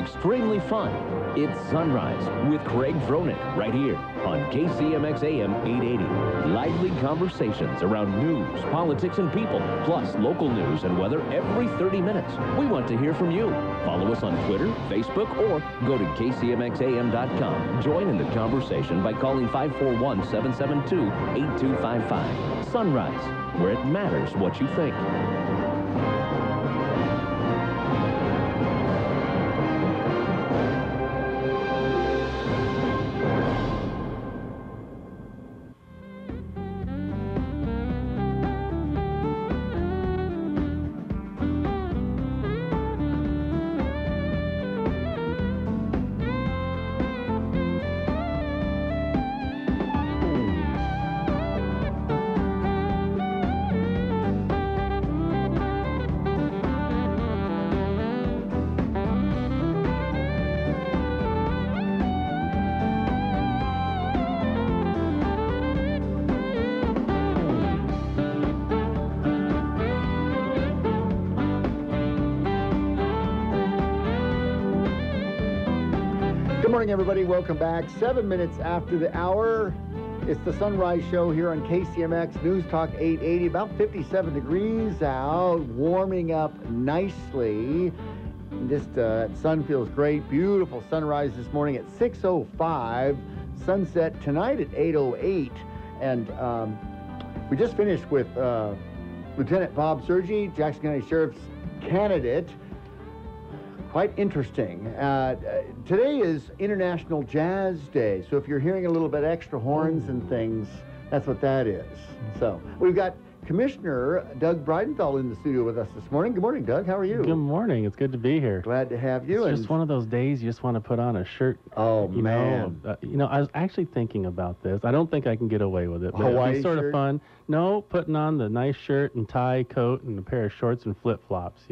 extremely fun. It's Sunrise with Craig Froenig right here on KCMX AM 880. Lively conversations around news, politics, and people, plus local news and weather every 30 minutes. We want to hear from you. Follow us on Twitter, Facebook, or go to kcmxam.com. Join in the conversation by calling 541-772-8255. Sunrise, where it matters what you think. Good morning, everybody. Welcome back. 7 minutes after the hour. It's the Sunrise Show here on KCMX News Talk 880. About 57 degrees out, warming up nicely. Just sun feels great. Beautiful sunrise this morning at 6:05. Sunset tonight at 8:08. And we just finished with Lieutenant Bob Sergi, Jackson County Sheriff's candidate. Quite interesting. Today is International Jazz Day, so if you're hearing a little bit extra horns and things, that's what that is. So we've got Commissioner Doug Breidenthal in the studio with us this morning. Good morning, Doug. How are you? Good morning. It's good to be here. Glad to have you. It's just one of those days you just want to put on a shirt. Oh, man. I was actually thinking about this. I don't think I can get away with it, but Hawaii it'd be sort shirt? of fun. No, putting on the nice shirt and tie, coat, and a pair of shorts and flip-flops,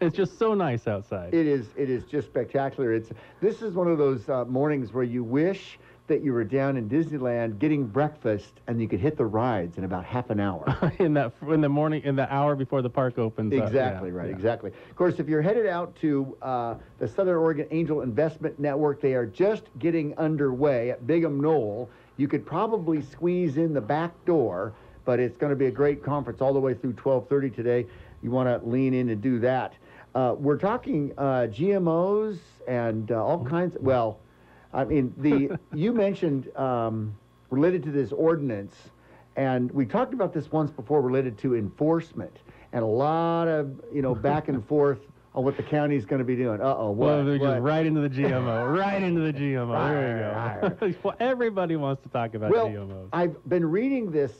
It's just so nice outside. It is just spectacular. This is one of those mornings where you wish that you were down in Disneyland getting breakfast and you could hit the rides in about half an hour. in the morning, in the hour before the park opens. Exactly, right, exactly. Of course, if you're headed out to the Southern Oregon Angel Investment Network, they are just getting underway at Bigham Knoll. You could probably squeeze in the back door, but it's going to be a great conference all the way through 12:30 today. You want to lean in and do that. We're talking GMOs and all kinds of, well, I mean, you mentioned related to this ordinance, and we talked about this once before related to enforcement, and a lot of, back and forth on what the county's going to be doing. What? Well, they're what? just right into the GMO, right into the GMO. There you go. Well, everybody wants to talk about GMOs. I've been reading this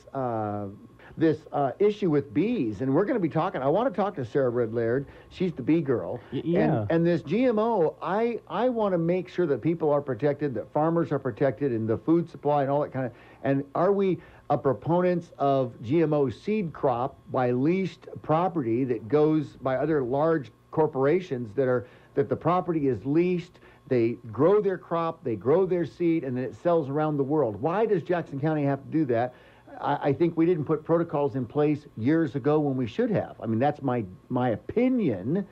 issue with bees, and we're going to be talking. I want to talk to Sarah Red-Laird. She's the bee girl. Yeah. And this GMO, I want to make sure that people are protected, that farmers are protected, and the food supply and all that kind of. And are we proponents of GMO seed crop by leased property that goes by other large corporations that the property is leased? They grow their crop, they grow their seed, and then it sells around the world. Why does Jackson County have to do that? I think we didn't put protocols in place years ago when we should have. I mean, that's my opinion.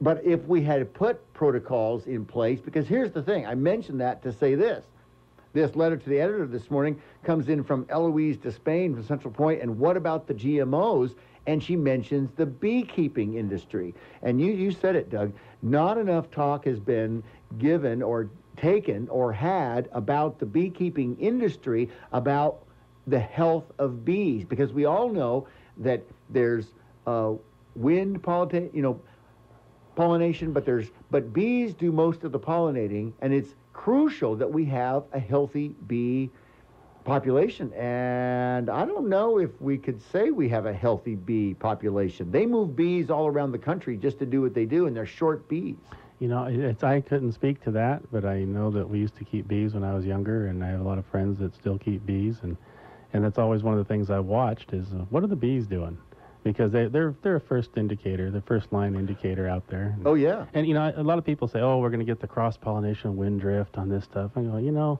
But if we had put protocols in place, because here's the thing, I mentioned that to say this. This letter to the editor this morning comes in from Eloise Despain from Central Point, and what about the GMOs? And she mentions the beekeeping industry. And you said it, Doug, not enough talk has been given or taken or had about the beekeeping industry, about the health of bees, because we all know that there's wind pollination, but bees do most of the pollinating, and it's crucial that we have a healthy bee population. And I don't know if we could say we have a healthy bee population. They move bees all around the country just to do what they do, and they're short bees. I couldn't speak to that, but I know that we used to keep bees when I was younger, and I have a lot of friends that still keep bees, and that's always one of the things I've watched is what are the bees doing? Because they're a first indicator, the first line indicator out there. Oh, yeah. And, a lot of people say, oh, we're going to get the cross-pollination wind drift on this stuff. I go,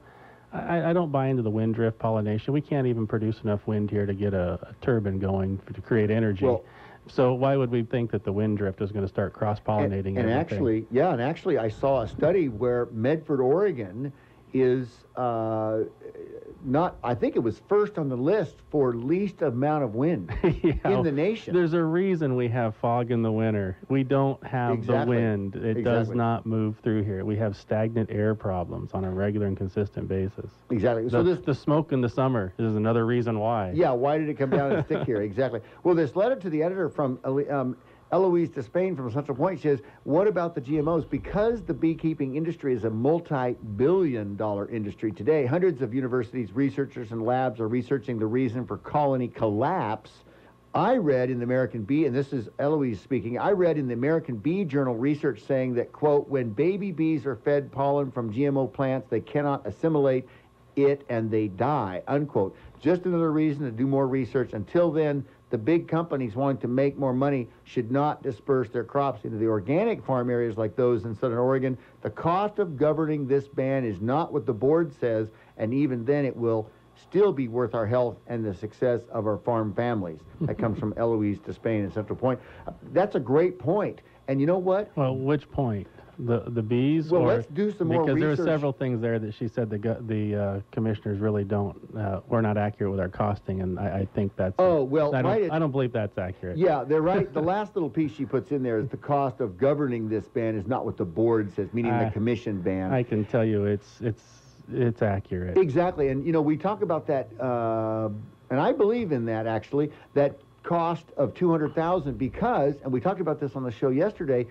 I don't buy into the wind drift pollination. We can't even produce enough wind here to get a turbine going to create energy. Well, So why would we think that the wind drift is going to start cross-pollinating And everything? actually, I saw a study where Medford, Oregon is not, I think it was first on the list for least amount of wind in the nation. There's a reason we have fog in the winter. We don't have the wind. It does not move through here. We have stagnant air problems on a regular and consistent basis. Exactly. So the smoke in the summer is another reason why. Yeah, why did it come down and stick here? Exactly. Well, this letter to the editor from Eloise Despain from Central Point says, what about the GMOs? Because the beekeeping industry is a multi-billion-dollar industry today, hundreds of universities, researchers, and labs are researching the reason for colony collapse. I read in the American Bee, and this is Eloise speaking, I read in the American Bee Journal research saying that, quote, when baby bees are fed pollen from GMO plants, they cannot assimilate it and they die, unquote. Just another reason to do more research. Until then, the big companies wanting to make more money should not disperse their crops into the organic farm areas like those in Southern Oregon. The cost of governing this ban is not what the board says, and even then it will still be worth our health and the success of our farm families. That comes from Eloise Despain in Central Point. That's a great point. And you know what? Well, which point? The bees? Well, let's do some more research. Because there were several things there that she said the commissioners really we're not accurate with our costing, and I think that's... Oh, well, I don't believe that's accurate. Yeah, they're right. The last little piece she puts in there is the cost of governing this ban is not what the board says, meaning the commission ban. I can tell you it's accurate. Exactly, and we talk about that, and I believe in that actually, that cost of $200,000 because, and we talked about this on the show yesterday,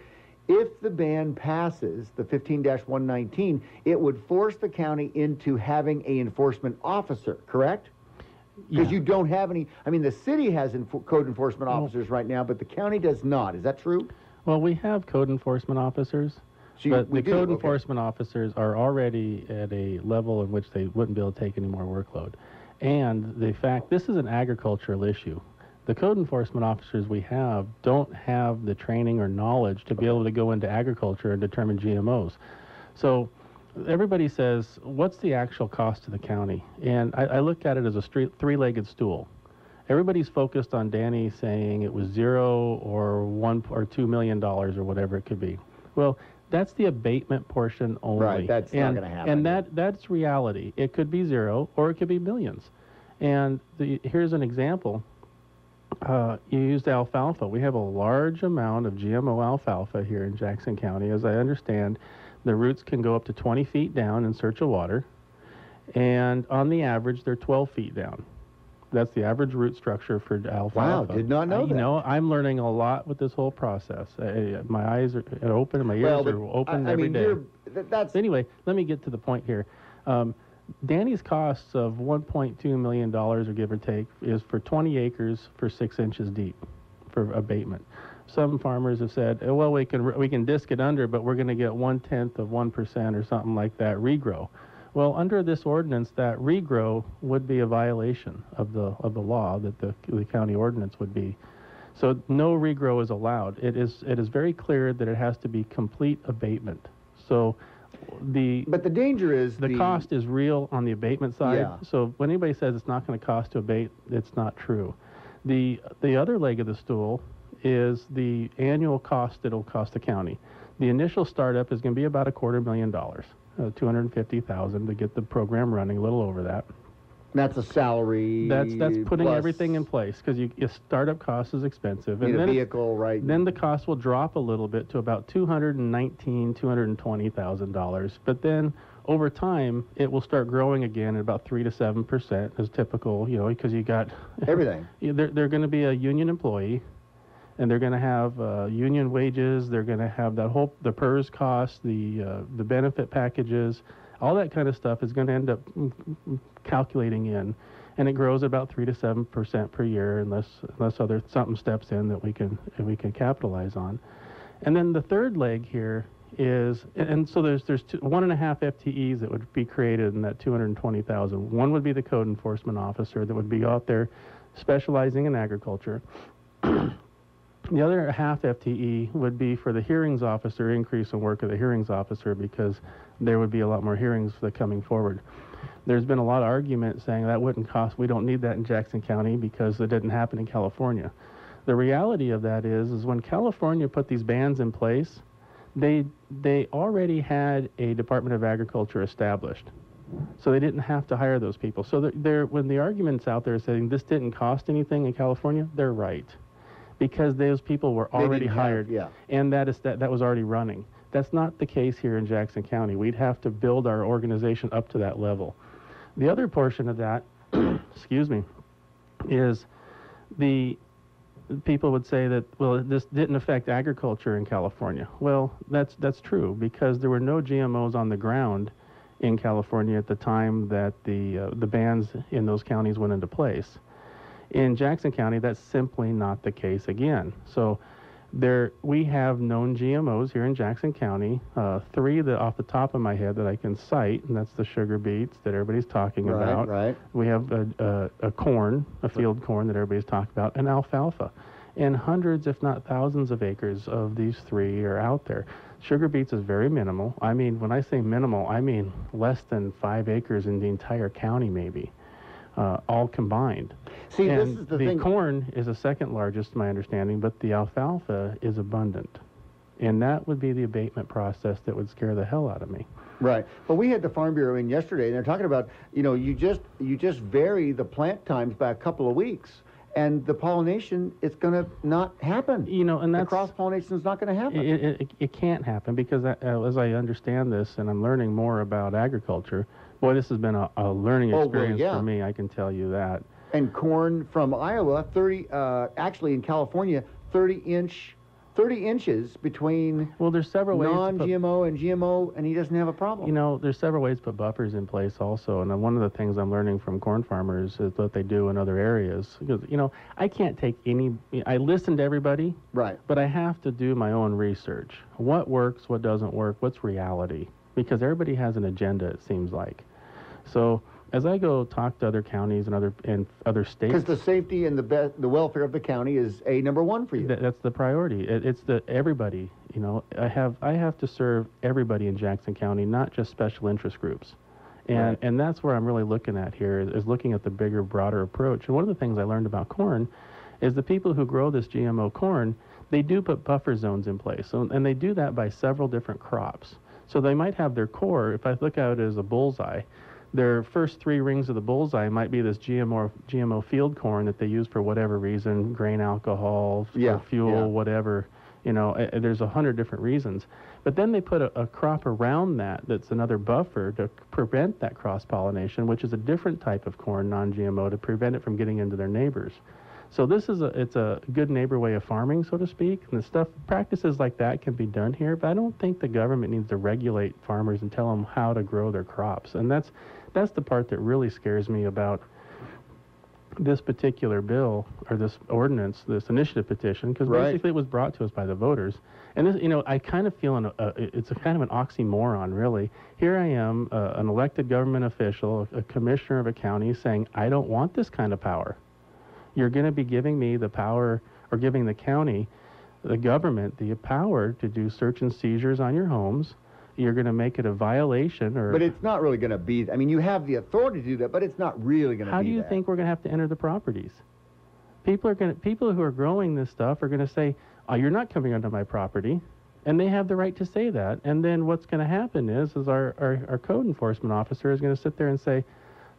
if the ban passes, the 15-119, it would force the county into having an enforcement officer, correct? Because you don't have any, the city has code enforcement officers right now, but the county does not. Is that true? Well, we have code enforcement officers, but the code enforcement officers are already at a level in which they wouldn't be able to take any more workload. And the fact, this is an agricultural issue. The code enforcement officers we have don't have the training or knowledge to be able to go into agriculture and determine GMOs. So everybody says, what's the actual cost to the county? And I look at it as a three-legged stool. Everybody's focused on Danny saying it was $0 or $1 or $2 million or whatever it could be. Well, that's the abatement portion only. Right, that's not going to happen. And that's reality. It could be 0 or it could be millions. And here's an example. You used alfalfa. We have a large amount of GMO alfalfa here in Jackson County. As I understand, the roots can go up to 20 feet down in search of water, and on the average, they're 12 feet down. That's the average root structure for alfalfa. Wow, did not know that. I'm learning a lot with this whole process. My eyes are open and my ears are open every day. Anyway, let me get to the point here. Danny's costs of $1.2 million, or give or take, is for 20 acres for 6 inches deep for abatement. Some farmers have said, well, we can disc it under, but we're going to get 1/10 of 1% or something like that regrow. Well, under this ordinance, that regrow would be a violation of the law that the county ordinance would be. So no regrow is allowed. It is very clear that it has to be complete abatement. So but the danger is the cost is real on the abatement side. Yeah. So when anybody says it's not going to cost to abate, it's not true. The other leg of the stool is the annual cost that it'll cost the county. The initial startup is going to be about $250,000, $250,000 to get the program running, a little over that. That's a salary. That's putting everything in place because your startup cost is expensive. Need a vehicle, right? Then the cost will drop a little bit to about $219,000, $220,000. But then over time, it will start growing again at about 3 to 7% as typical, because you got everything. They're going to be a union employee, and they're going to have union wages. They're going to have the PERS costs, the benefit packages. All that kind of stuff is going to end up calculating in, and it grows about 3 to 7% per year, unless something steps in that we can capitalize on. And then the third leg here is, and so there's 1.5 FTEs that would be created in that 220,000. One would be the code enforcement officer that would be out there specializing in agriculture. The other half FTE would be for the hearings officer, increase in work of the hearings officer, because there would be a lot more hearings coming forward. There's been a lot of argument saying that wouldn't cost, we don't need that in Jackson County because it didn't happen in California. The reality of that is when California put these bans in place, they already had a Department of Agriculture established. So they didn't have to hire those people. So when the argument's out there saying this didn't cost anything in California, they're right. Because those people were already hired, and that was already running. That's not the case here in Jackson County. We'd have to build our organization up to that level. The other portion of that, excuse me, is the people would say that, well, this didn't affect agriculture in California. Well, that's true, because there were no GMOs on the ground in California at the time that the bans in those counties went into place. In Jackson County, that's simply not the case again. So we have known GMOs here in Jackson County, 3 that off the top of my head that I can cite, and that's the sugar beets that everybody's talking about. Right. We have a corn, a field corn that everybody's talking about, and alfalfa. And hundreds, if not thousands of acres of these 3 are out there. Sugar beets is very minimal. I mean, when I say minimal, I mean less than 5 acres in the entire county maybe, all combined. See, and this is the thing. Corn is the second largest, to my understanding, but the alfalfa is abundant. And that would be the abatement process that would scare the hell out of me. Right. But we had the Farm Bureau in yesterday, and they're talking about, you just vary the plant times by a couple of weeks, and the pollination is going to not happen. And the that's... cross-pollination is not going to happen. It can't happen because, as I understand this, and I'm learning more about agriculture, boy, this has been a learning experience for me, I can tell you that. And corn from Iowa, actually in California, 30 inches between there's several ways non-GMO and GMO, and he doesn't have a problem. There's several ways to put buffers in place also, and one of the things I'm learning from corn farmers is what they do in other areas. Because, I can't take I listen to everybody, right? But I have to do my own research. What works, what doesn't work, what's reality? Because everybody has an agenda, it seems like. So as I go talk to other counties and other states, because the safety and the welfare of the county is number one for you. That's the priority. It's everybody. I have to serve everybody in Jackson County, not just special interest groups, and that's where I'm really looking at here is looking at the bigger, broader approach. And one of the things I learned about corn is the people who grow this GMO corn, they do put buffer zones in place, and they do that by several different crops. So they might have their core. If I look at it as a bullseye, their first 3 rings of the bullseye might be this GMO field corn that they use for whatever reason, grain alcohol, for fuel, whatever. There's 100 different reasons. But then they put a crop around that's another buffer to prevent that cross-pollination, which is a different type of corn, non-GMO, to prevent it from getting into their neighbors. So it's a good neighbor way of farming, so to speak. And practices like that can be done here, but I don't think the government needs to regulate farmers and tell them how to grow their crops. And that's the part that really scares me about this particular bill or this ordinance, this initiative petition, because basically it was brought to us by the voters. And this, I kind of feel it's a kind of an oxymoron, really. Here I am, an elected government official, a commissioner of a county, saying I don't want this kind of power. You're going to be giving me the power, or giving the county, the government, the power to do search and seizures on your homes. You're going to make it a violation, But it's not really going to be. I mean, you have the authority to do that, but it's not really going to be. How do you think we're going to have to enter the properties? People who are growing this stuff are going to say, "Oh, you're not coming onto my property," and they have the right to say that. And then what's going to happen is our code enforcement officer is going to sit there and say,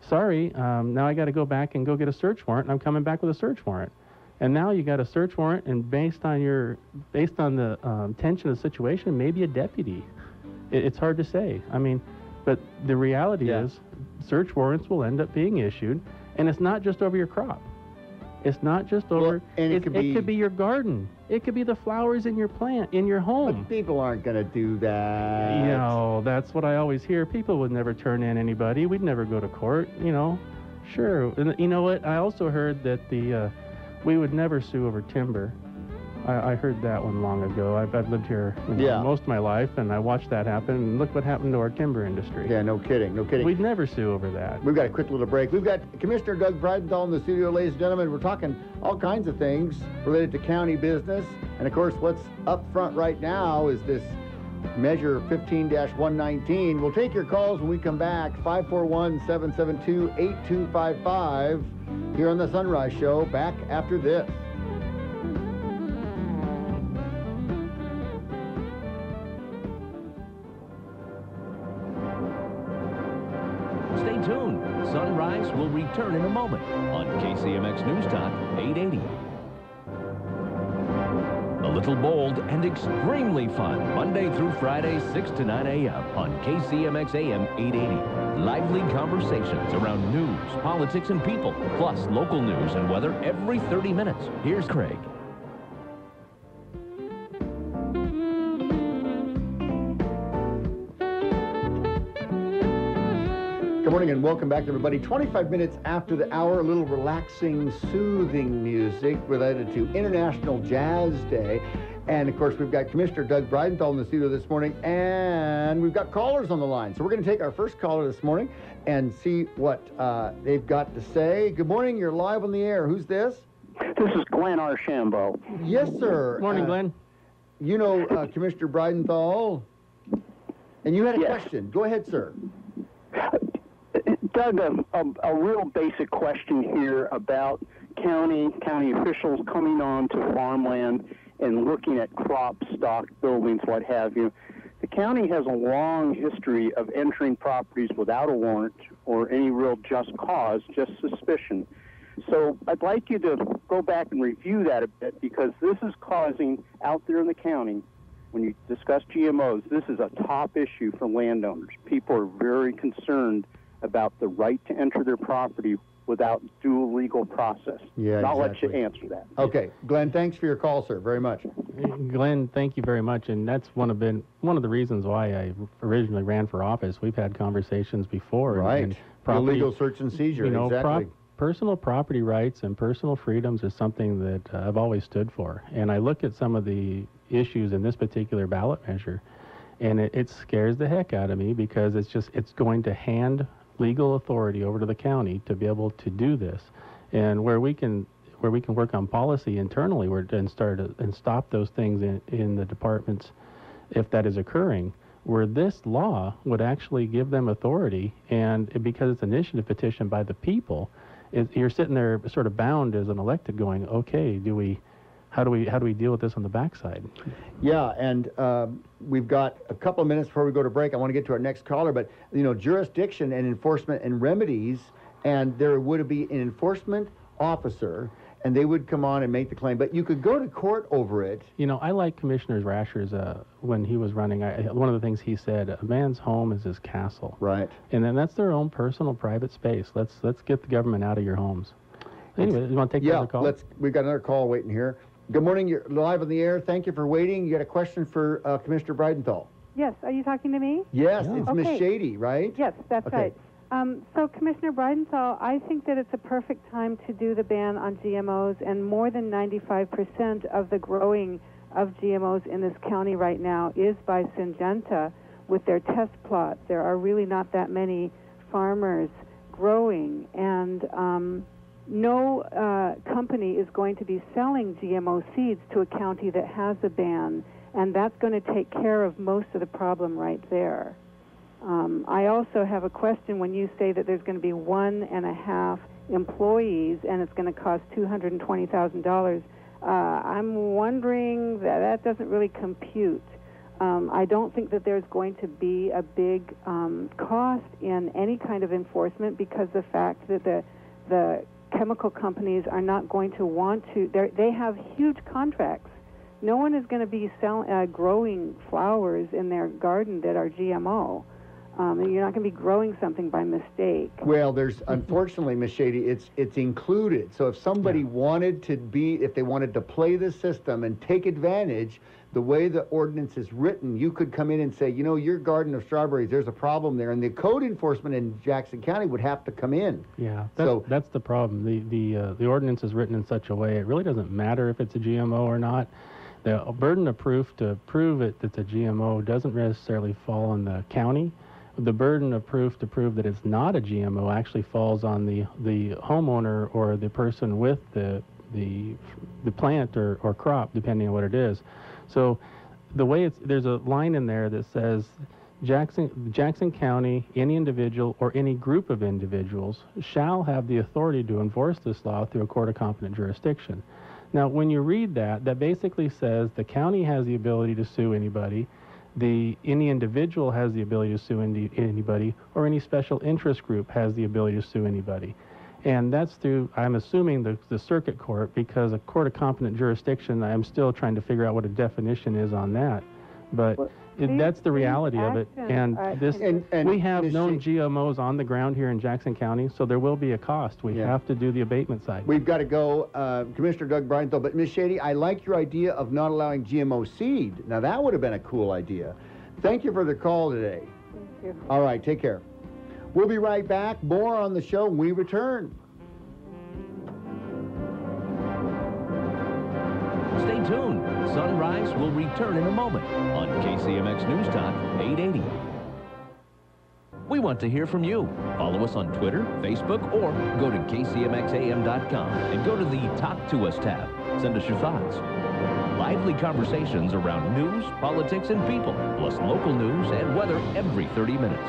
sorry, now I got to go back and go get a search warrant, and I'm coming back with a search warrant. And now you got a search warrant, and based on the tension of the situation, maybe a deputy. It's hard to say. I mean, but the reality is search warrants will end up being issued, and it's not just over your crop. It's not just over. It could be your garden. It could be the flowers in your plant, in your home. But people aren't going to do that. That's what I always hear. People would never turn in anybody. We'd never go to court. Sure. And you know what? I also heard that we would never sue over timber. I heard that one long ago. I've lived here most of my life, and I watched that happen, and look what happened to our timber industry. Yeah, no kidding. We'd never sue over that. We've got a quick little break. We've got Commissioner Doug Breidenthal in the studio, ladies and gentlemen. We're talking all kinds of things related to county business. And, of course, what's up front right now is this Measure 15-119. We'll take your calls when we come back, 541-772-8255, here on The Sunrise Show, back after this. This will return in a moment on KCMX News Talk 880. A little bold and extremely fun, Monday through Friday, 6 to 9 a.m. on KCMX AM 880. Lively conversations around news, politics, and people, plus local news and weather every 30 minutes. Here's Craig. Good morning and welcome back, everybody. 25 minutes after the hour, a little relaxing, soothing music related to International Jazz Day. And, of course, we've got Commissioner Doug Breidenthal in the studio this morning, and we've got callers on the line. So we're going to take our first caller this morning and see what they've got to say. Good morning. You're live on the air. Who's this? This is Glenn Archambault. Yes, sir. Morning, Glenn. You know Commissioner Breidenthal, and you had a Yes. question. Go ahead, sir. Doug, a real basic question here about county officials coming on to farmland and looking at crop stock buildings, what have you. The county has a long history of entering properties without a warrant or any real just cause, just suspicion. So I'd like you to go back and review that a bit, because this is causing, out there in the county, when you discuss GMOs, this is a top issue for landowners. People are very concerned about the right to enter their property without due legal process. Yeah, and I'll let you exactly. answer that. Okay. Glenn, thanks for your call, sir, very much. Glenn, thank you very much, and that's one of the reasons why I originally ran for office. We've had conversations before. Right. And property, Illegal search and seizure, you know, exactly. personal property rights and personal freedoms is something that I've always stood for. And I look at some of the issues in this particular ballot measure, and it scares the heck out of me, because it's going to hand legal authority over to the county to be able to do this. And where we can work on policy internally and stop those things in the departments if that is occurring, where this law would actually give them authority. And because it's an initiative petition by the people, you're sitting there sort of bound as an elected going, okay, how do we deal with this on the backside? Yeah, and we've got a couple of minutes before we go to break. I want to get to our next caller, but, you know, jurisdiction and enforcement and remedies, and there would be an enforcement officer, and they would come on and make the claim. But you could go to court over it. You know, I like Commissioner Rasher's, when he was running, one of the things he said, a man's home is his castle. Right. And then that's their own personal private space. Let's get the government out of your homes. Anyway, you want to take another call? We've got another call waiting here. Good morning. You're live on the air. Thank you for waiting. You got a question for Commissioner Breidenthal? Yes. Are you talking to me? Yes, Yeah. it's Miss Okay. Shady, right? Yes, that's Okay. right. So, Commissioner Breidenthal, I think that it's a perfect time to do the ban on GMOs, and more than 95% of the growing of GMOs in this county right now is by Syngenta with their test plots. There are really not that many farmers growing, and no company is going to be selling GMO seeds to a county that has a ban, and that's going to take care of most of the problem right there. I also have a question. When you say that there's going to be 1.5 employees and it's going to cost $220,000, I'm wondering that doesn't really compute. I don't think that there's going to be a big cost in any kind of enforcement, because the fact that the chemical companies are not going to want to. They have huge contracts. No one is going to be growing flowers in their garden that are GMO. You're not going to be growing something by mistake. Well, there's, unfortunately, Miss Shady, it's included. So if somebody wanted if they wanted to play the system and take advantage, the way the ordinance is written, you could come in and say, you know, your garden of strawberries, there's a problem there, and the code enforcement in Jackson County would have to come in. Yeah, that's the problem. The ordinance is written in such a way it really doesn't matter if it's a GMO or not. The burden of proof to prove that it's a GMO doesn't necessarily fall on the county. The burden of proof to prove that it's not a GMO actually falls on the homeowner or the person with the plant or crop, depending on what it is. So the way there's a line in there that says Jackson County, any individual or any group of individuals shall have the authority to enforce this law through a court of competent jurisdiction. Now, when you read that basically says the county has the ability to sue anybody. Any individual has the ability to sue anybody, or any special interest group has the ability to sue anybody. And that's through, I'm assuming, the circuit court, because a court of competent jurisdiction, I'm still trying to figure out what a definition is on that. But that's the reality of it. And we have known GMOs on the ground here in Jackson County, so there will be a cost. We have to do the abatement side. We've got to go, Commissioner Doug Breidenthal. But Ms. Shady, I like your idea of not allowing GMO seed. Now, that would have been a cool idea. Thank you for the call today. Thank you. All right, take care. We'll be right back. More on the show when we return. Stay tuned. Sunrise will return in a moment on KCMX News Talk 880. We want to hear from you. Follow us on Twitter, Facebook, or go to kcmxam.com and go to the Talk to Us tab. Send us your thoughts. Lively conversations around news, politics, and people, plus local news and weather every 30 minutes.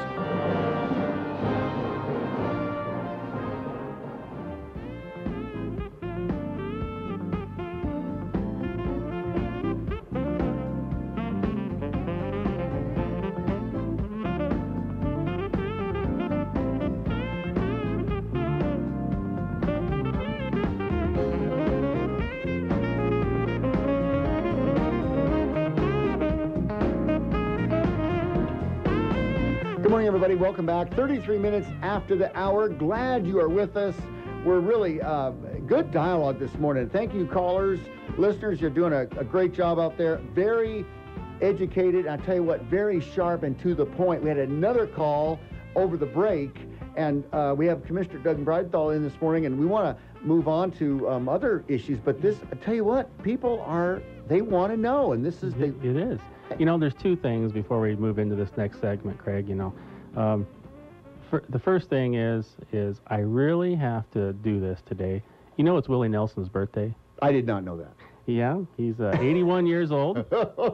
Good morning, everybody. Welcome back. 33 minutes after the hour. Glad you are with us. We're really good dialogue this morning. Thank you, callers, listeners. You're doing a great job out there. Very educated. I tell you what, very sharp and to the point. We had another call over the break, and we have Commissioner Doug Breidenthal in this morning, and we want to move on to other issues. But this, I tell you what, people they want to know, and this is it is. You know, there's two things before we move into this next segment, Craig. You know, the first thing is I really have to do this today. You know, it's Willie Nelson's birthday. I did not know that. Yeah, he's 81 years old.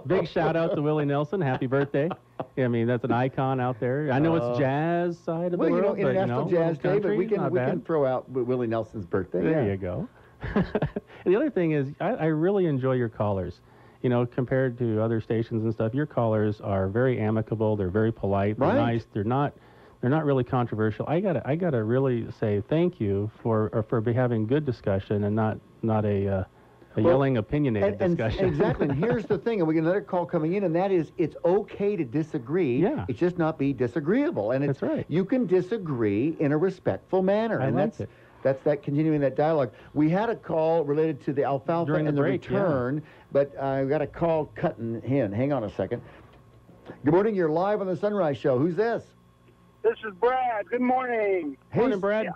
Big shout out to Willie Nelson. Happy birthday. I mean, that's an icon out there. I know it's jazz side of the world. Well, International Jazz Day, but we can throw out Willie Nelson's birthday. There you go. And the other thing is, I really enjoy your callers. You know, compared to other stations and stuff, your callers are very amicable. They're very polite. They're nice. They're not really controversial. I gotta really say thank you for having good discussion and not a yelling, opinionated discussion. Exactly. And here's the thing, and we get another call coming in, and that is, it's okay to disagree. Yeah. It's just not be disagreeable. And that's right. You can disagree in a respectful manner. That's continuing that dialogue. We had a call related to the alfalfa and the return, but I got a call cutting in. Hang on a second. Good morning. You're live on the Sunrise Show. Who's this? This is Brad. Good morning. Hey, morning, Brad. Yeah,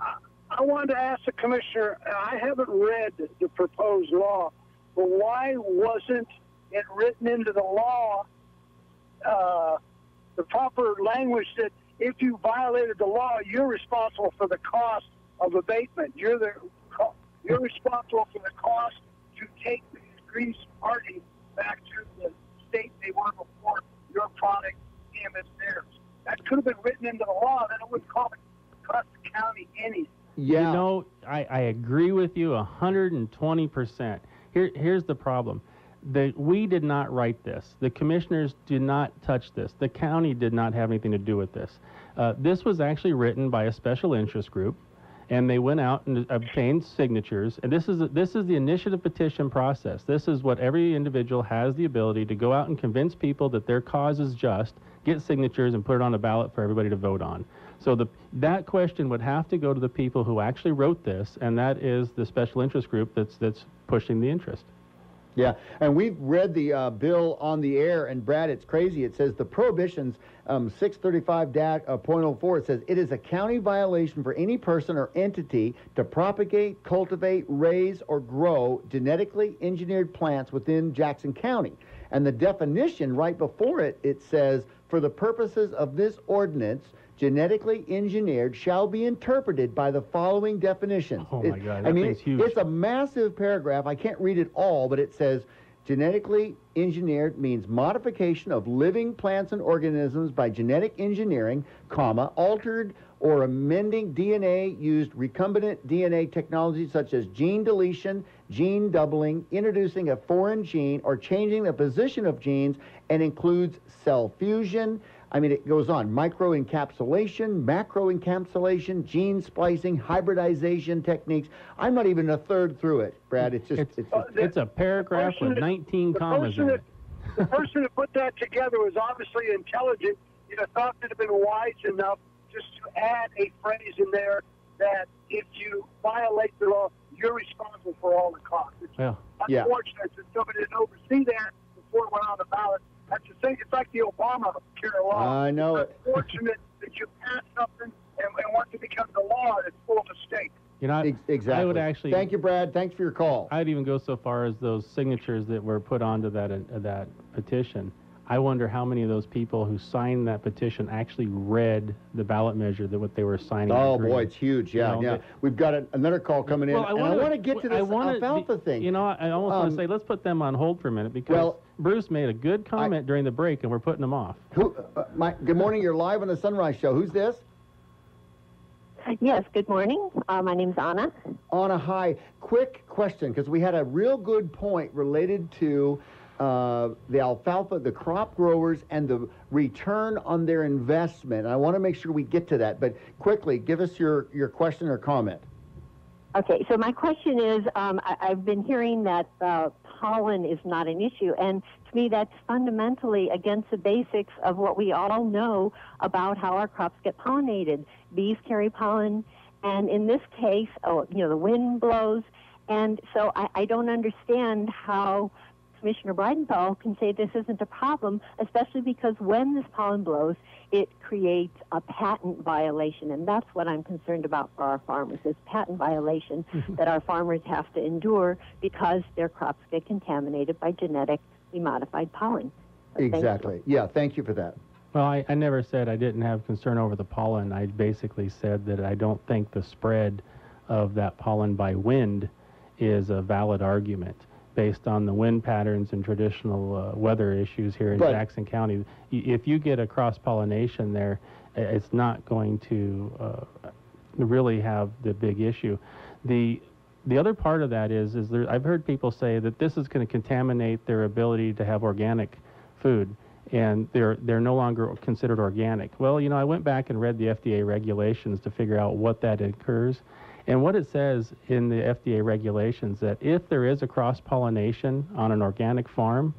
I wanted to ask the commissioner, I haven't read the proposed law, but why wasn't it written into the law the proper language that if you violated the law, you're responsible for the cost of abatement. You're responsible for the cost to take the aggrieved party back to the state they were before your product became theirs. That could have been written into the law, then it wouldn't cost the county anything. Yeah. You know, I agree with you 120%. Here's the problem. We did not write this. The commissioners did not touch this. The county did not have anything to do with this. This was actually written by a special interest group, and they went out and obtained signatures. And this is the initiative petition process. This is what every individual has the ability to go out and convince people that their cause is just, get signatures, and put it on a ballot for everybody to vote on. So that question would have to go to the people who actually wrote this, and that is the special interest group that's pushing the interest. Yeah, and we've read the bill on the air, and Brad, it's crazy. It says the prohibitions, 635-.04, it says, it is a county violation for any person or entity to propagate, cultivate, raise, or grow genetically engineered plants within Jackson County. And the definition right before it, it says, for the purposes of this ordinance, genetically engineered shall be interpreted by the following definitions. Oh, my God, that thing's huge. It's a massive paragraph. I can't read it all, but it says, genetically engineered means modification of living plants and organisms by genetic engineering, altered or amending DNA, used recombinant DNA technology such as gene deletion, gene doubling, introducing a foreign gene, or changing the position of genes, and includes cell fusion. I mean, it goes on. Microencapsulation, macroencapsulation, gene splicing, hybridization techniques. I'm not even a third through it, Brad. It's just... It's a paragraph with 19 commas in it. The person who put that together was obviously intelligent. You'd have thought they'd have been wise enough just to add a phrase in there that if you violate the law, you're responsible for all the costs. It's unfortunate that somebody didn't oversee that before it went on the ballot. That's the thing. It's like the Obamacare law. I know it's unfortunate that you pass something, and once it becomes a law, it's full of mistakes. You know, exactly. I would actually... Thank you, Brad. Thanks for your call. I'd even go so far as those signatures that were put onto that petition. I wonder how many of those people who signed that petition actually read the ballot measure, that what they were signing. Oh, boy, it's huge. Yeah. We've got another call coming in. Well, I want to get to this alfalfa thing. You know, I almost want to say, let's put them on hold for a minute, because Bruce made a good comment during the break, and we're putting them off. Good morning. You're live on the Sunrise Show. Who's this? Yes, good morning. My name's Anna. Anna, hi. Quick question, because we had a real good point related to the alfalfa, the crop growers, and the return on their investment. I want to make sure we get to that, but quickly, give us your question or comment. Okay, so my question is, I've been hearing that pollen is not an issue, and to me that's fundamentally against the basics of what we all know about how our crops get pollinated. Bees carry pollen, and in this case, the wind blows, and so I don't understand how Commissioner Breidenthal can say this isn't a problem, especially because when this pollen blows, it creates a patent violation, and that's what I'm concerned about for our farmers, is patent violation that our farmers have to endure because their crops get contaminated by genetically modified pollen. Exactly. Yeah, thank you for that. Well, I never said I didn't have concern over the pollen. I basically said that I don't think the spread of that pollen by wind is a valid argument, based on the wind patterns and traditional weather issues here in Jackson County. If you get a cross-pollination there, it's not going to really have the big issue. The other part of that is I've heard people say that this is going to contaminate their ability to have organic food, and they're no longer considered organic. Well, I went back and read the FDA regulations to figure out what that occurs. And what it says in the FDA regulations, that if there is a cross-pollination on an organic farm,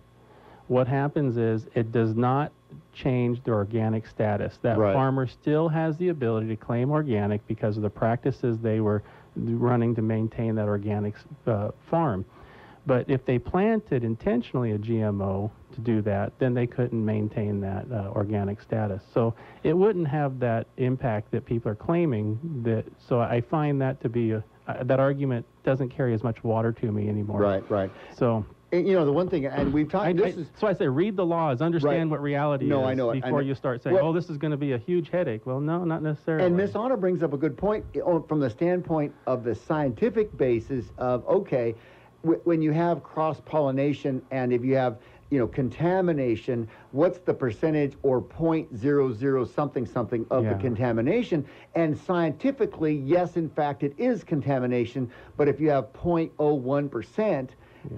what happens is it does not change the organic status. That farmer still has the ability to claim organic because of the practices they were running to maintain that organic farm. But if they planted intentionally a GMO to do that, then they couldn't maintain that organic status. So it wouldn't have that impact that people are claiming. So I find that to be that argument doesn't carry as much water to me anymore. Right. So the one thing, and we've talked. So I say, read the laws, understand what reality is. I know before you start saying, "Oh, this is going to be a huge headache." Well, no, not necessarily. And Ms. Anna brings up a good point from the standpoint of the scientific basis of when you have cross-pollination and if you have contamination, what's the percentage or 0.00 something of the contamination? And scientifically, yes, in fact, it is contamination, but if you have 0.01%,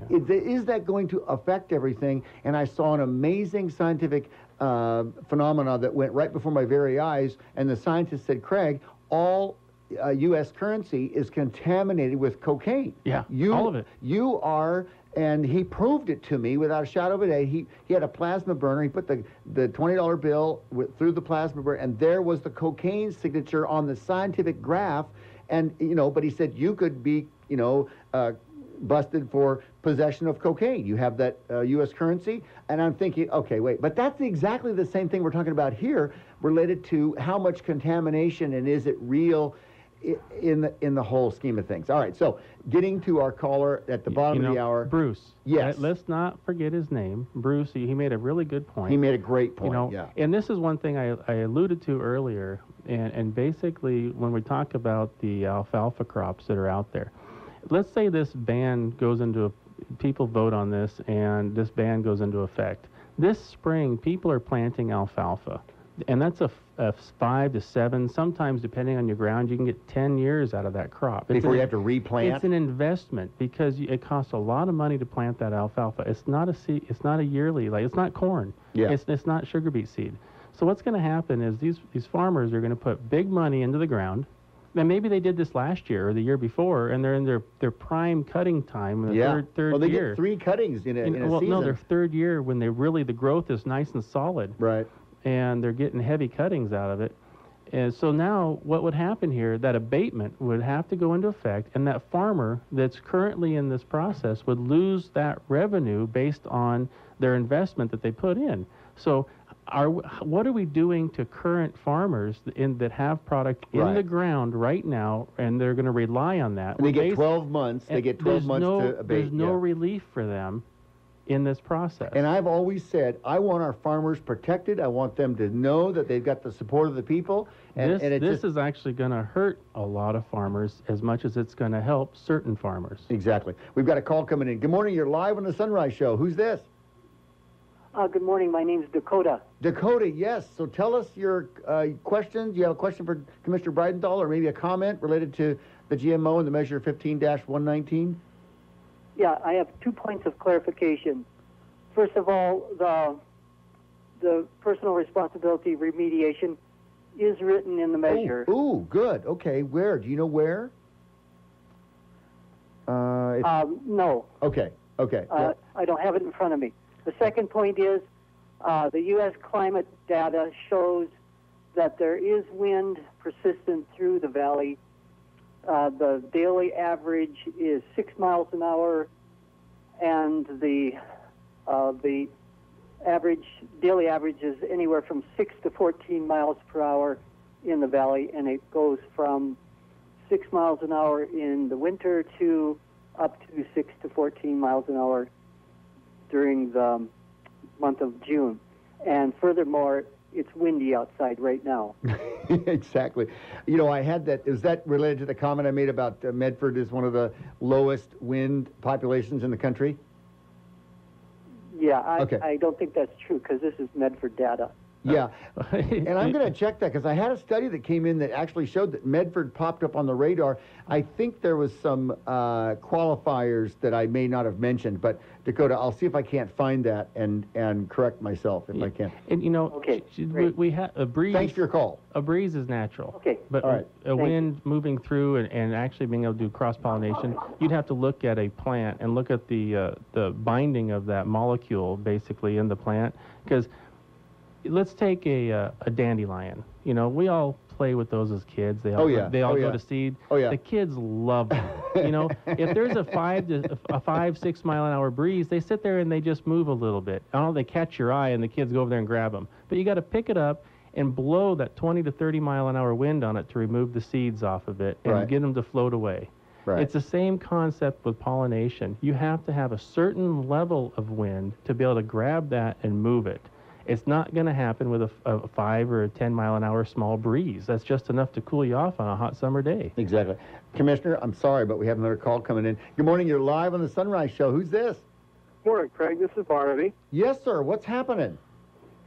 is that going to affect everything? And I saw an amazing scientific phenomena that went right before my very eyes, and the scientist said, Craig, all U.S. currency is contaminated with cocaine. Yeah, all of it. You are, and he proved it to me without a shadow of a doubt. He had a plasma burner. He put the $20 bill through the plasma burner, and there was the cocaine signature on the scientific graph. And but he said you could be busted for possession of cocaine. You have that U.S. currency, and I'm thinking, okay, wait, but that's exactly the same thing we're talking about here, related to how much contamination and is it real in the whole scheme of things. All right, so getting to our caller at the bottom of the hour. Bruce. Yes. Let's not forget his name. Bruce, he made a really good point. He made a great point, And this is one thing I alluded to earlier, and basically when we talk about the alfalfa crops that are out there, let's say this ban goes into, people vote on this, and this ban goes into effect. This spring, people are planting alfalfa. And that's a 5 to 7, sometimes depending on your ground, you can get 10 years out of that crop. Before you have to replant? It's an investment because it costs a lot of money to plant that alfalfa. It's not a seed, it's not a yearly, like it's not corn. Yeah. It's not sugar beet seed. So what's going to happen is these farmers are going to put big money into the ground. And maybe they did this last year or the year before, and they're in their prime cutting time in the third well, they year. get 3 cuttings in a season. No, their third year when the growth is nice and solid. Right. And they're getting heavy cuttings out of it. And so now what would happen here, that abatement would have to go into effect, and that farmer that's currently in this process would lose that revenue based on their investment that they put in. So what are we doing to current farmers that have product in the ground right now, and they're going to rely on that? And they get 12 months. They get 12 months to abate. There's no relief for them in this process. And I've always said, I want our farmers protected. I want them to know that they've got the support of the people. And this is actually going to hurt a lot of farmers as much as it's going to help certain farmers. Exactly. We've got a call coming in. Good morning. You're live on the Sunrise Show. Who's this? Good morning. My name's Dakota. Dakota, yes. So tell us your questions. You have a question for Commissioner Breidenthal or maybe a comment related to the GMO and the Measure 15-119? Yeah, I have 2 points of clarification. First of all, the personal responsibility remediation is written in the measure. Ooh, good. Okay, where? Do you know where? No. Okay. I don't have it in front of me. The second point is the U.S. climate data shows that there is wind persistent through the valley. The daily average is 6 miles an hour, and the daily average is anywhere from 6 to 14 miles per hour in the valley, and it goes from 6 miles an hour in the winter to up to 6 to 14 miles an hour during the month of June. And furthermore, it's windy outside right now. Exactly. You know, I had that. Is that related to the comment I made about Medford is one of the lowest wind populations in the country? Yeah, I don't think that's true because this is Medford data. Yeah, and I'm going to check that because I had a study that came in that actually showed that Medford popped up on the radar. I think there was some qualifiers that I may not have mentioned, but Dakota, I'll see if I can't find that and correct myself if I can. And you know, okay, we have a breeze. Thanks for your call. A breeze is natural. Okay. But a wind moving through and actually being able to do cross-pollination, you'd have to look at a plant and look at the binding of that molecule basically in the plant. Because let's take a dandelion. You know, we all play with those as kids. They all go to seed. Oh yeah. The kids love them. You know, if there's a 5-6 mile an hour breeze, they sit there and they just move a little bit. I don't know, they catch your eye and the kids go over there and grab them. But you got to pick it up and blow that 20 to 30 mile an hour wind on it to remove the seeds off of it and get them to float away. Right. It's the same concept with pollination. You have to have a certain level of wind to be able to grab that and move it. It's not going to happen with a 5 or a 10 mile an hour small breeze. That's just enough to cool you off on a hot summer day. Exactly. Commissioner, I'm sorry, but we have another call coming in. Good morning. You're live on the Sunrise Show. Who's this? Morning, Craig. This is Barnaby. Yes, sir. What's happening?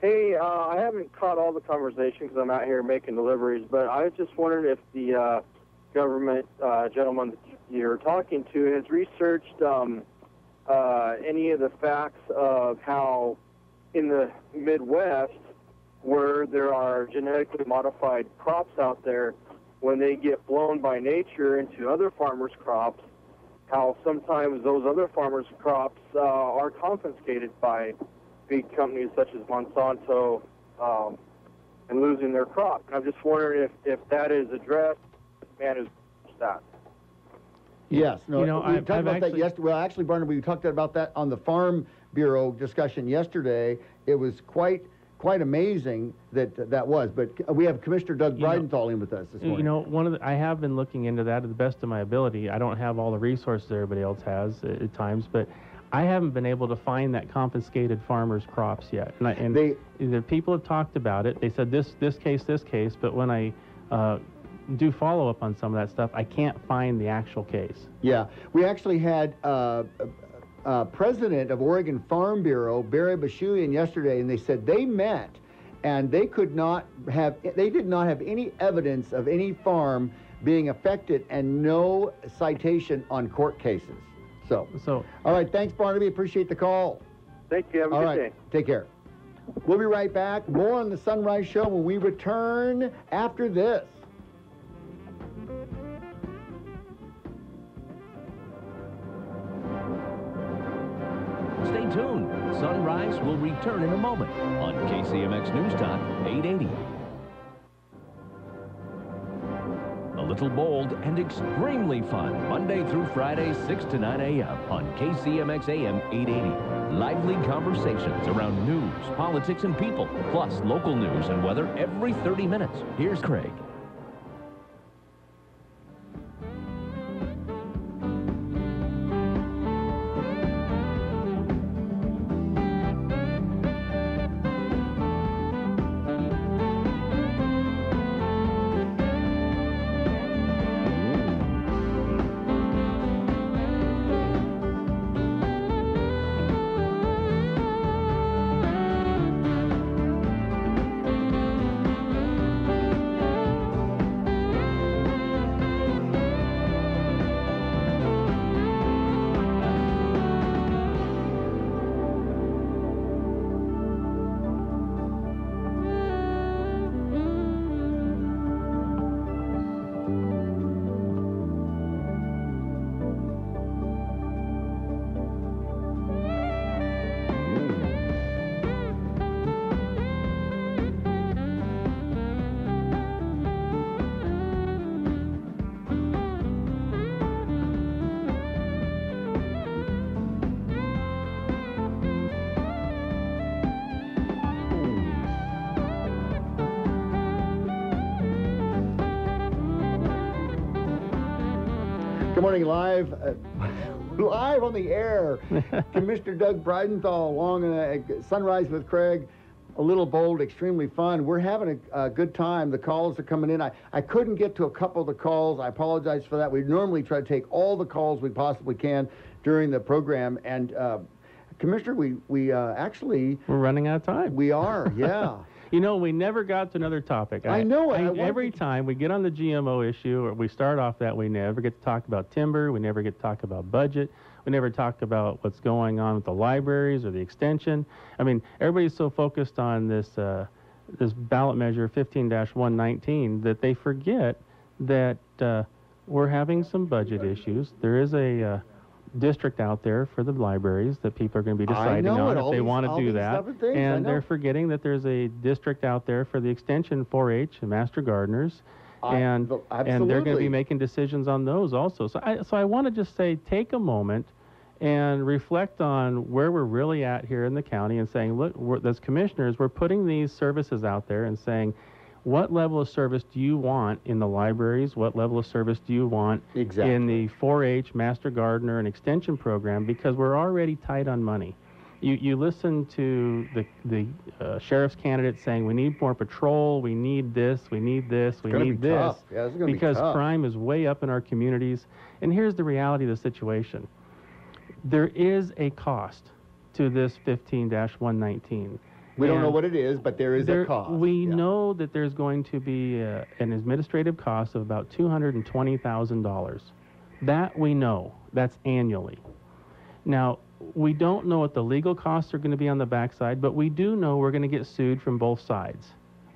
Hey, I haven't caught all the conversation because I'm out here making deliveries, but I was just wondering if the government gentleman that you're talking to has researched any of the facts of how in the Midwest, where there are genetically modified crops out there, when they get blown by nature into other farmers' crops, how sometimes those other farmers' crops are confiscated by big companies such as Monsanto and losing their crop. And I'm just wondering if that is addressed, man is that. Yes. No, you know, we talked about that yesterday. Well, actually, Barnaby, we talked about that on the Farm Bureau discussion yesterday. It was quite amazing that was. But we have Commissioner Doug Breidenthal in with us this morning. You know, I have been looking into that to the best of my ability. I don't have all the resources everybody else has at times, but I haven't been able to find that confiscated farmers' crops yet. And the people have talked about it. They said this case, but when I do follow up on some of that stuff, I can't find the actual case. Yeah, we actually had president of Oregon Farm Bureau, Barry Bashuian, yesterday, and they said they met and they did not have any evidence of any farm being affected and no citation on court cases. So all right, thanks, Barnaby. Appreciate the call. Thank you. Have a good day. Take care. We'll be right back. More on the Sunrise Show when we return after this. Stay tuned. Sunrise will return in a moment on KCMX News Talk 880. A little bold and extremely fun, Monday through Friday, 6 to 9 a.m. on KCMX AM 880. Lively conversations around news, politics, and people, plus local news and weather every 30 minutes. Here's Craig. Good morning, live on the air. Commissioner Doug Breidenthal along Sunrise with Craig. A little bold, extremely fun. We're having a good time. The calls are coming in. I couldn't get to a couple of the calls. I apologize for that. We normally try to take all the calls we possibly can during the program. And Commissioner, we actually... We're running out of time. We are, yeah. You know, we never got to another topic. I know. Every time we get on the GMO issue, or we start off that, we never get to talk about timber. We never get to talk about budget. We never talk about what's going on with the libraries or the extension. I mean, everybody's so focused on this this ballot measure 15-119 that they forget that we're having some budget issues. There is a district out there for the libraries that people are going to be deciding on if they want to do that. And they're forgetting that there's a district out there for the extension 4-H and Master Gardeners. And they're going to be making decisions on those also. So I want to just say, take a moment and reflect on where we're really at here in the county and saying, look, as commissioners, we're putting these services out there and saying, what level of service do you want in the libraries? What level of service do you want in the 4-H, Master Gardener, and Extension program? Because we're already tight on money. You listen to the sheriff's candidate saying, we need more patrol, we need this, we need this, we need this. Yeah, it's gonna because be tough. Crime is way up in our communities. And here's the reality of the situation. There is a cost to this 15-119. We don't know what it is, but there is a cost. We know that there's going to be an administrative cost of about $220,000. That we know. That's annually. Now, we don't know what the legal costs are going to be on the backside, but we do know we're going to get sued from both sides.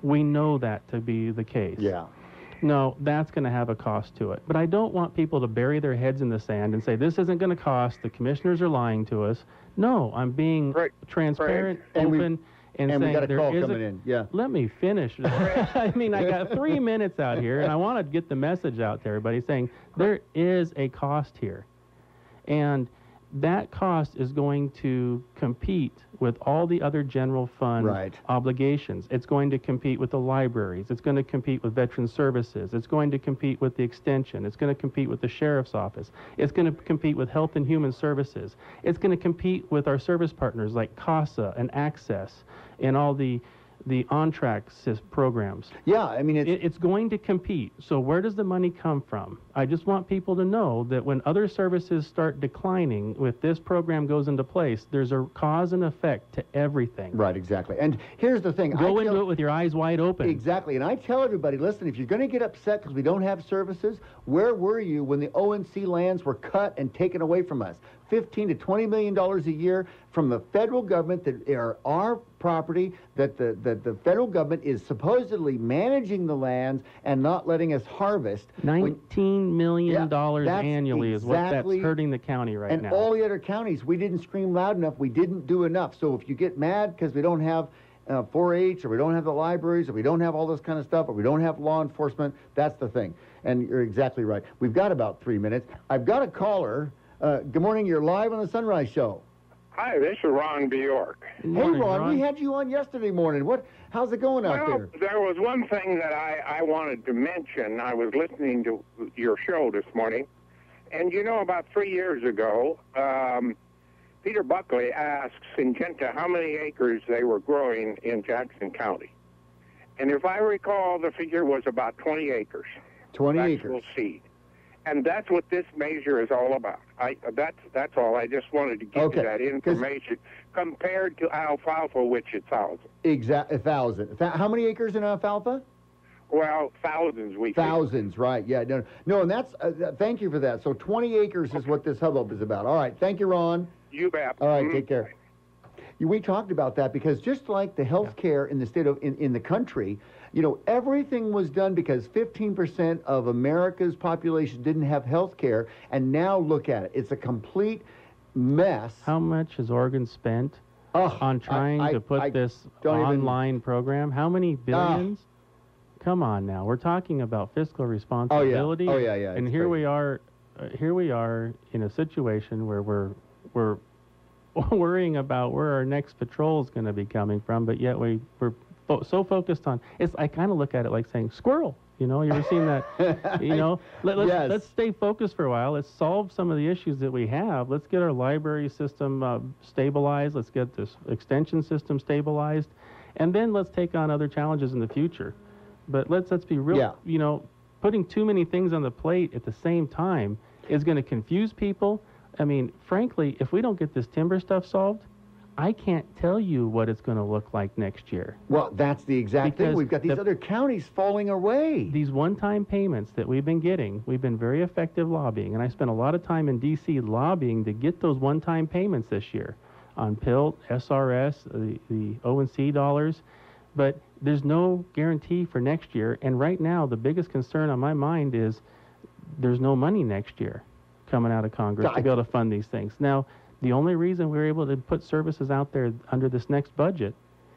We know that to be the case. Yeah. No, that's going to have a cost to it. But I don't want people to bury their heads in the sand and say, this isn't going to cost, the commissioners are lying to us. No, I'm being transparent, open, and saying we got a there call is coming in. Yeah. Let me finish. I mean, I got 3 minutes out here, and I want to get the message out to everybody saying there is a cost here. And that cost is going to compete with all the other general fund obligations. It's going to compete with the libraries. It's going to compete with veteran services. It's going to compete with the extension. It's going to compete with the sheriff's office. It's going to compete with health and human services. It's going to compete with our service partners like CASA and Access and all the on-track programs. Yeah, I mean, it's going to compete. So where does the money come from? I just want people to know that when other services start declining, if this program goes into place, there's a cause and effect to everything. Right, exactly. And here's the thing. Go into it with your eyes wide open. Exactly. And I tell everybody, listen, if you're going to get upset because we don't have services, where were you when the ONC lands were cut and taken away from us? $15 to $20 million a year from the federal government that are our property, that the federal government is supposedly managing the lands and not letting us harvest. $19 million annually is what that's hurting the county right now. And all the other counties, we didn't scream loud enough, we didn't do enough. So if you get mad because we don't have 4-H, or we don't have the libraries, or we don't have all this kind of stuff, or we don't have law enforcement, that's the thing. And you're exactly right. We've got about 3 minutes. I've got a caller. Good morning, you're live on the Sunrise Show. Hi, this is Ron Bjork. Hey, Ron, we had you on yesterday morning. How's it going out there? There was one thing that I wanted to mention. I was listening to your show this morning, and about 3 years ago, Peter Buckley asked Syngenta how many acres they were growing in Jackson County. And if I recall, the figure was about 20 acres. 20 actual acres. Seed. And that's what this measure is all about. That's all. I just wanted to give you that information compared to alfalfa, which is 1,000. Exactly, 1,000. How many acres in alfalfa? Well, thousands. Thousands, right? Yeah, no, and that's. Thank you for that. So 20 acres is what this hubbub is about. All right, thank you, Ron. You bet. All right, take care. We talked about that because just like the health care in the state of in the country, everything was done because 15% of America's population didn't have health care, and now look at it. It's a complete mess. How much has Oregon spent on trying to put this online program? How many billions? Come on now. We're talking about fiscal responsibility. Oh, yeah. And here we are in a situation where we're worrying about where our next patrol is going to be coming from, but yet we're so focused on I kind of look at it like saying squirrel. You ever seen that? Let's stay focused for a while. Let's solve some of the issues that we have. Let's get our library system stabilized. Let's get this extension system stabilized, and then let's take on other challenges in the future. But let's be real. Yeah. Putting too many things on the plate at the same time is going to confuse people. I mean, frankly, if we don't get this timber stuff solved, I can't tell you what it's going to look like next year. Well, that's the exact thing. We've got these other counties falling away. These one-time payments that we've been getting, we've been very effective lobbying, and I spent a lot of time in D.C. lobbying to get those one-time payments this year on PILT, SRS, the ONC dollars, but there's no guarantee for next year, and right now the biggest concern on my mind is there's no money next year coming out of Congress to be able to fund these things. Now, the only reason we were able to put services out there under this next budget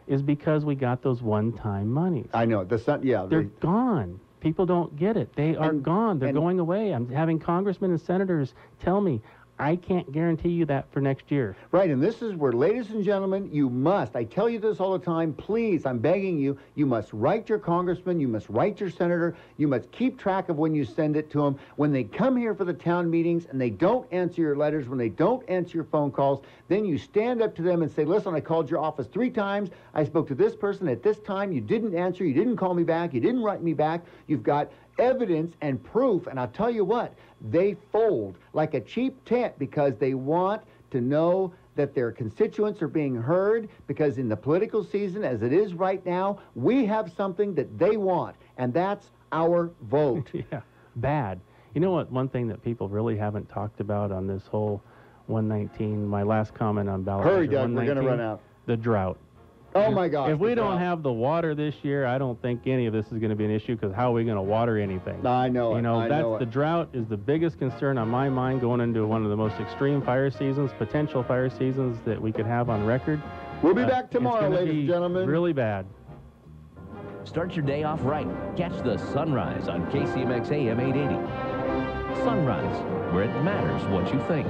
is because we got those one-time monies. I know. They're gone. People don't get it. They are gone. They're going away. I'm having congressmen and senators tell me, I can't guarantee you that for next year. Right, and this is where, ladies and gentlemen, you must, I tell you this all the time, please, I'm begging you, you must write your congressman, you must write your senator, you must keep track of when you send it to them. When they come here for the town meetings and they don't answer your letters, when they don't answer your phone calls, then you stand up to them and say, listen, I called your office 3 times, I spoke to this person at this time, you didn't answer, you didn't call me back, you didn't write me back, you've got evidence and proof, and I'll tell you what, they fold like a cheap tent because they want to know that their constituents are being heard, because in the political season, as it is right now, we have something that they want, and that's our vote. Yeah, bad. You know what, one thing that people really haven't talked about on this whole 119, my last comment on ballot. Hurry, Doug, we're going to run out. The drought. Oh, my gosh. If we don't have the water this year, I don't think any of this is going to be an issue, because how are we going to water anything? I know it. The drought is the biggest concern on my mind going into one of the most extreme fire seasons, potential fire seasons that we could have on record. We'll be back tomorrow, ladies and gentlemen. Really bad. Start your day off right. Catch the sunrise on KCMX AM 880. Sunrise, where it matters what you think.